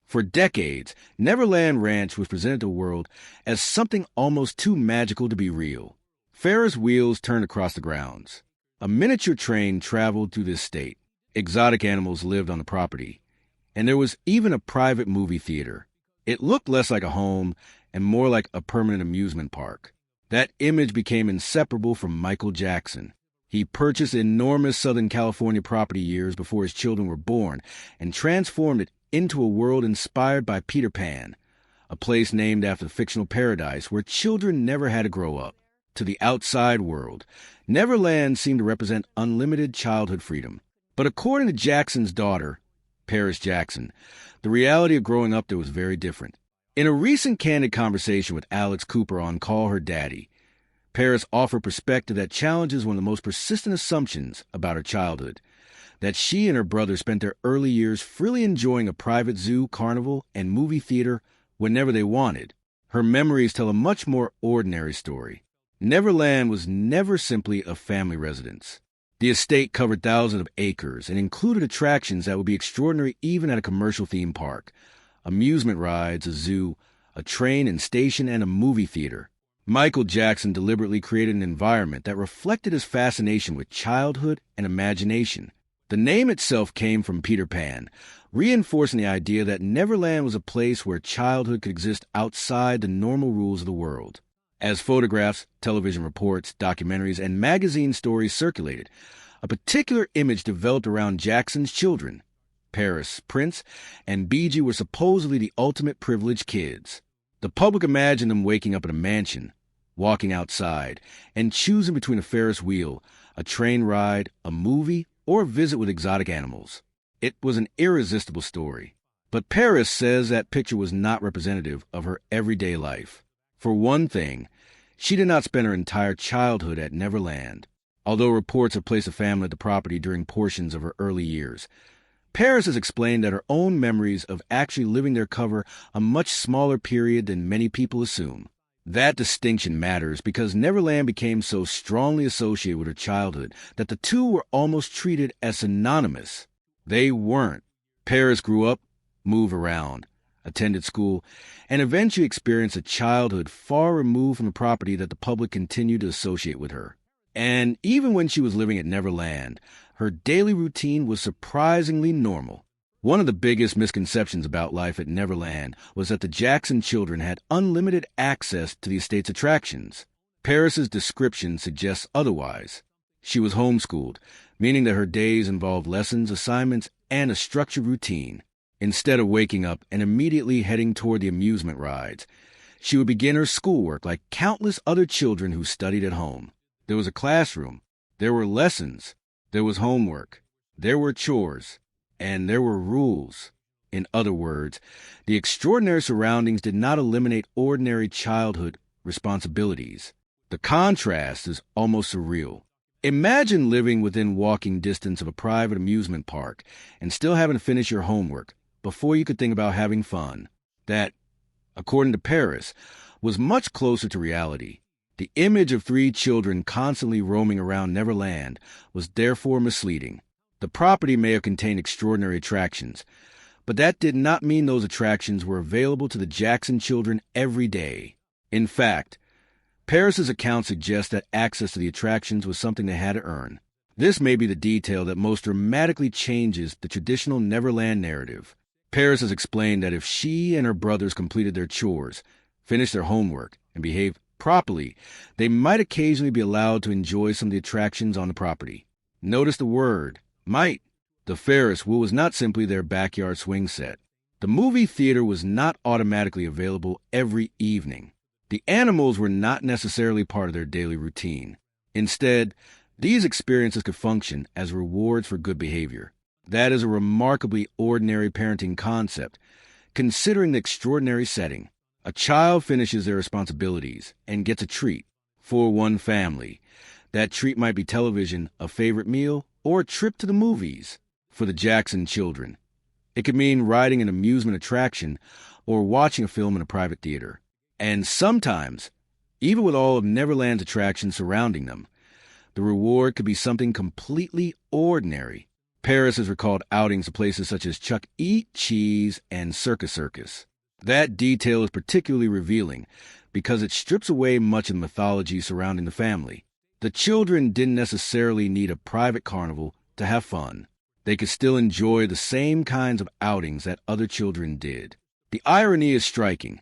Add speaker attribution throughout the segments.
Speaker 1: For decades, Neverland Ranch was presented to the world as something almost too magical to be real. Ferris wheels turned across the grounds. A miniature train traveled through the estate. Exotic animals lived on the property. And there was even a private movie theater. It looked less like a home and more like a permanent amusement park. That image became inseparable from Michael Jackson. He purchased enormous Southern California property years before his children were born and transformed it into a world inspired by Peter Pan, a place named after the fictional paradise where children never had to grow up. To the outside world, Neverland seemed to represent unlimited childhood freedom. But according to Jackson's daughter, Paris Jackson, the reality of growing up there was very different. In a recent candid conversation with Alex Cooper on Call Her Daddy, Paris offered perspective that challenges one of the most persistent assumptions about her childhood, that she and her brother spent their early years freely enjoying a private zoo, carnival, and movie theater whenever they wanted. Her memories tell a much more ordinary story. Neverland was never simply a family residence. The estate covered thousands of acres and included attractions that would be extraordinary even at a commercial theme park. Amusement rides, a zoo, a train and station, and a movie theater. Michael Jackson deliberately created an environment that reflected his fascination with childhood and imagination. The name itself came from Peter Pan, reinforcing the idea that Neverland was a place where childhood could exist outside the normal rules of the world. As photographs, television reports, documentaries, and magazine stories circulated, a particular image developed around Jackson's children. Paris, Prince, and BG were supposedly the ultimate privileged kids. The public imagined them waking up in a mansion, walking outside, and choosing between a Ferris wheel, a train ride, a movie, or a visit with exotic animals. It was an irresistible story. But Paris says that picture was not representative of her everyday life. For one thing, she did not spend her entire childhood at Neverland, although reports have placed a family at the property during portions of her early years. Paris has explained that her own memories of actually living there cover a much smaller period than many people assume. That distinction matters because Neverland became so strongly associated with her childhood that the two were almost treated as synonymous. They weren't. Paris grew up, moved around, attended school, and eventually experienced a childhood far removed from the property that the public continued to associate with her. And even when she was living at Neverland, her daily routine was surprisingly normal. One of the biggest misconceptions about life at Neverland was that the Jackson children had unlimited access to the estate's attractions. Paris's description suggests otherwise. She was homeschooled, meaning that her days involved lessons, assignments, and a structured routine. Instead of waking up and immediately heading toward the amusement rides, she would begin her schoolwork like countless other children who studied at home. There was a classroom, there were lessons, there was homework, there were chores, and there were rules. In other words, the extraordinary surroundings did not eliminate ordinary childhood responsibilities. The contrast is almost surreal. Imagine living within walking distance of a private amusement park and still having to finish your homework before you could think about having fun. That, according to Paris, was much closer to reality. The image of 3 children constantly roaming around Neverland was therefore misleading. The property may have contained extraordinary attractions, but that did not mean those attractions were available to the Jackson children every day. In fact, Paris's account suggests that access to the attractions was something they had to earn. This may be the detail that most dramatically changes the traditional Neverland narrative. Paris has explained that if she and her brothers completed their chores, finished their homework, and behaved properly, they might occasionally be allowed to enjoy some of the attractions on the property. Notice the word, might. The Ferris wheel was not simply their backyard swing set. The movie theater was not automatically available every evening. The animals were not necessarily part of their daily routine. Instead, these experiences could function as rewards for good behavior. That is a remarkably ordinary parenting concept, considering the extraordinary setting. A child finishes their responsibilities and gets a treat. For one family, that treat might be television, a favorite meal, or a trip to the movies. For the Jackson children, it could mean riding an amusement attraction or watching a film in a private theater. And sometimes, even with all of Neverland's attractions surrounding them, the reward could be something completely ordinary. Paris has recalled outings to places such as Chuck E. Cheese and Circus Circus. That detail is particularly revealing because it strips away much of the mythology surrounding the family. The children didn't necessarily need a private carnival to have fun. They could still enjoy the same kinds of outings that other children did. The irony is striking.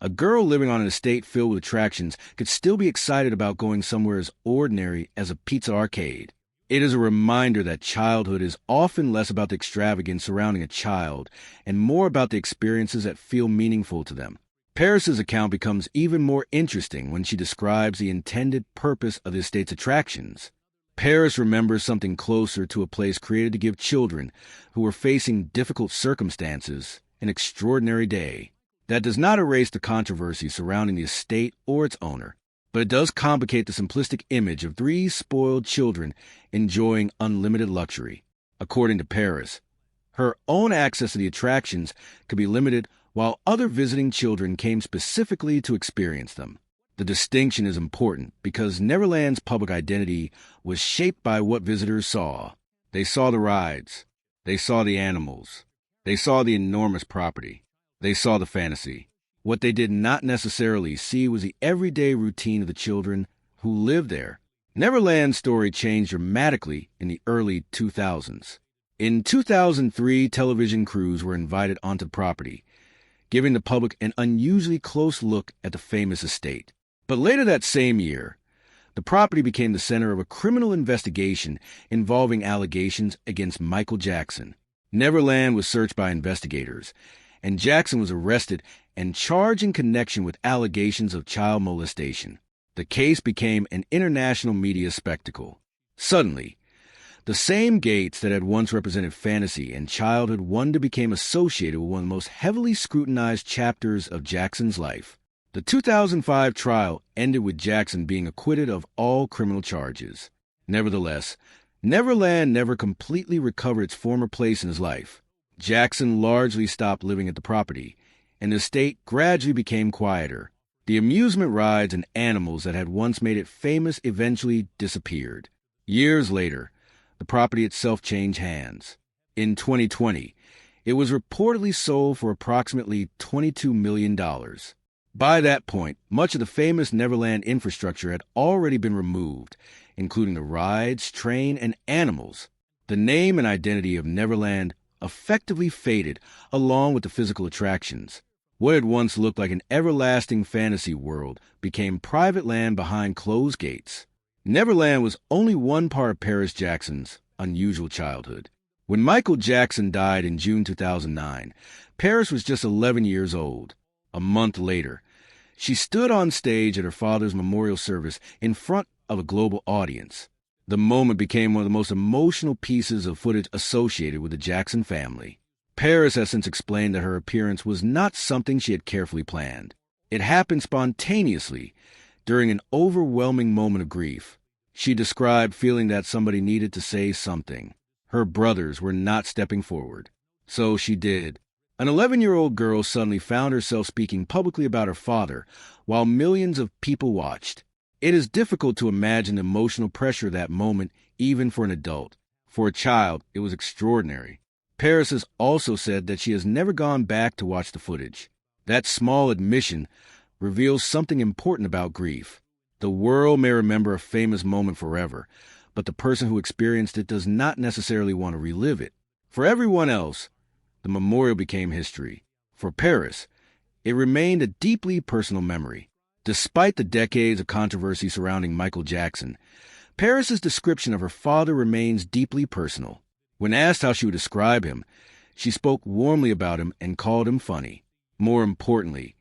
Speaker 1: A girl living on an estate filled with attractions could still be excited about going somewhere as ordinary as a pizza arcade. It is a reminder that childhood is often less about the extravagance surrounding a child and more about the experiences that feel meaningful to them. Paris's account becomes even more interesting when she describes the intended purpose of the estate's attractions. Paris remembers something closer to a place created to give children who were facing difficult circumstances an extraordinary day. That does not erase the controversy surrounding the estate or its owner, but it does complicate the simplistic image of three spoiled children enjoying unlimited luxury. According to Paris, her own access to the attractions could be limited while other visiting children came specifically to experience them. The distinction is important because Neverland's public identity was shaped by what visitors saw. They saw the rides. They saw the animals. They saw the enormous property. They saw the fantasy. What they did not necessarily see was the everyday routine of the children who lived there. Neverland's story changed dramatically in the early 2000s. In 2003, television crews were invited onto the property, giving the public an unusually close look at the famous estate. But later that same year, the property became the center of a criminal investigation involving allegations against Michael Jackson. Neverland was searched by investigators, and Jackson was arrested and charged in connection with allegations of child molestation. The case became an international media spectacle. Suddenly, the same gates that had once represented fantasy and childhood wonder became associated with one of the most heavily scrutinized chapters of Jackson's life. The 2005 trial ended with Jackson being acquitted of all criminal charges. Nevertheless, Neverland never completely recovered its former place in his life. Jackson largely stopped living at the property, and the estate gradually became quieter. The amusement rides and animals that had once made it famous eventually disappeared. Years later, the property itself changed hands. In 2020, it was reportedly sold for approximately $22 million. By that point, much of the famous Neverland infrastructure had already been removed, including the rides, train, and animals. The name and identity of Neverland effectively faded along with the physical attractions. What had once looked like an everlasting fantasy world became private land behind closed gates. Neverland was only one part of Paris Jackson's unusual childhood. When Michael Jackson died in June 2009, Paris was just 11 years old. A month later, she stood on stage at her father's memorial service in front of a global audience. The moment became one of the most emotional pieces of footage associated with the Jackson family. Paris has since explained that her appearance was not something she had carefully planned. It happened spontaneously during an overwhelming moment of grief. She described feeling that somebody needed to say something. Her brothers were not stepping forward. So she did. An 11-year-old girl suddenly found herself speaking publicly about her father while millions of people watched. It is difficult to imagine the emotional pressure of that moment, even for an adult. For a child, it was extraordinary. Paris has also said that she has never gone back to watch the footage. That small admission reveals something important about grief. The world may remember a famous moment forever, but the person who experienced it does not necessarily want to relive it. For everyone else, the memorial became history. For Paris, it remained a deeply personal memory. Despite the decades of controversy surrounding Michael Jackson, Paris's description of her father remains deeply personal. When asked how she would describe him, she spoke warmly about him and called him funny. More importantly,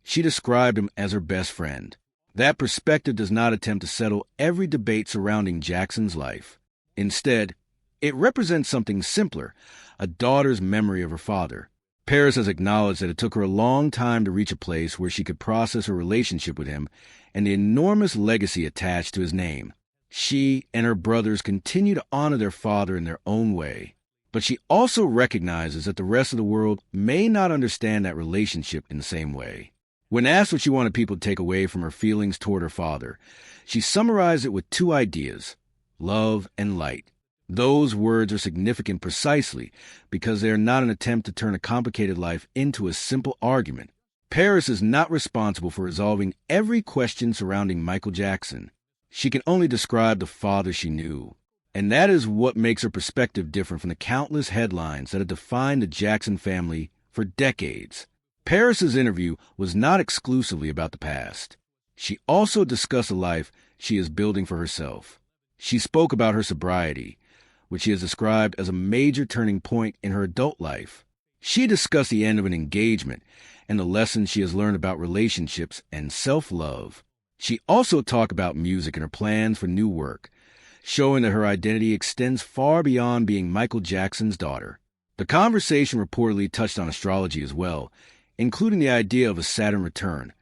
Speaker 1: she described him as her best friend. That perspective does not attempt to settle every debate surrounding Jackson's life. Instead, it represents something simpler, a daughter's memory of her father. Paris has acknowledged that it took her a long time to reach a place where she could process her relationship with him and the enormous legacy attached to his name. She and her brothers continue to honor their father in their own way. But she also recognizes that the rest of the world may not understand that relationship in the same way. When asked what she wanted people to take away from her feelings toward her father, she summarized it with two ideas: love and light. Those words are significant precisely because they are not an attempt to turn a complicated life into a simple argument. Paris is not responsible for resolving every question surrounding Michael Jackson. She can only describe the father she knew. And that is what makes her perspective different from the countless headlines that have defined the Jackson family for decades. Paris's interview was not exclusively about the past. She also discussed a life she is building for herself. She spoke about her sobriety, which she has described as a major turning point in her adult life. She discussed the end of an engagement and the lessons she has learned about relationships and self-love. She also talked about music and her plans for new work, showing that her identity extends far beyond being Michael Jackson's daughter. The conversation reportedly touched on astrology as well, including the idea of a Saturn return,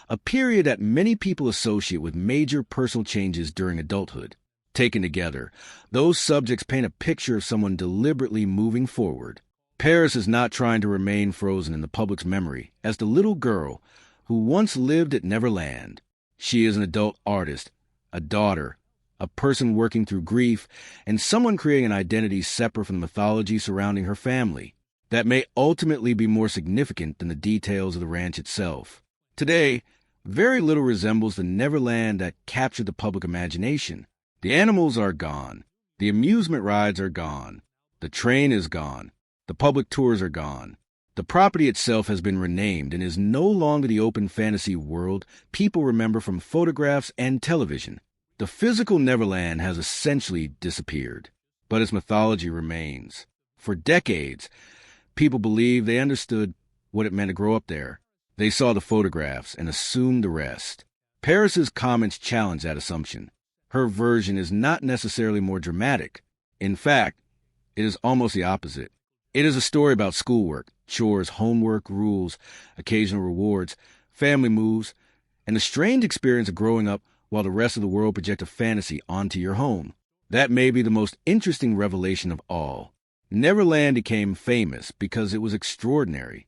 Speaker 1: a period that many people associate with major personal changes during adulthood. Taken together, those subjects paint a picture of someone deliberately moving forward. Paris is not trying to remain frozen in the public's memory as the little girl who once lived at Neverland. She is an adult artist, a daughter, a person working through grief, and someone creating an identity separate from the mythology surrounding her family that may ultimately be more significant than the details of the ranch itself. Today, very little resembles the Neverland that captured the public imagination. The animals are gone. The amusement rides are gone. The train is gone. The public tours are gone. The property itself has been renamed and is no longer the open fantasy world people remember from photographs and television. The physical Neverland has essentially disappeared, but its mythology remains. For decades, people believed they understood what it meant to grow up there. They saw the photographs and assumed the rest. Paris's comments challenge that assumption. Her version is not necessarily more dramatic. In fact, it is almost the opposite. It is a story about schoolwork, chores, homework, rules, occasional rewards, family moves, and the strange experience of growing up while the rest of the world project a fantasy onto your home. That may be the most interesting revelation of all. Neverland became famous because it was extraordinary.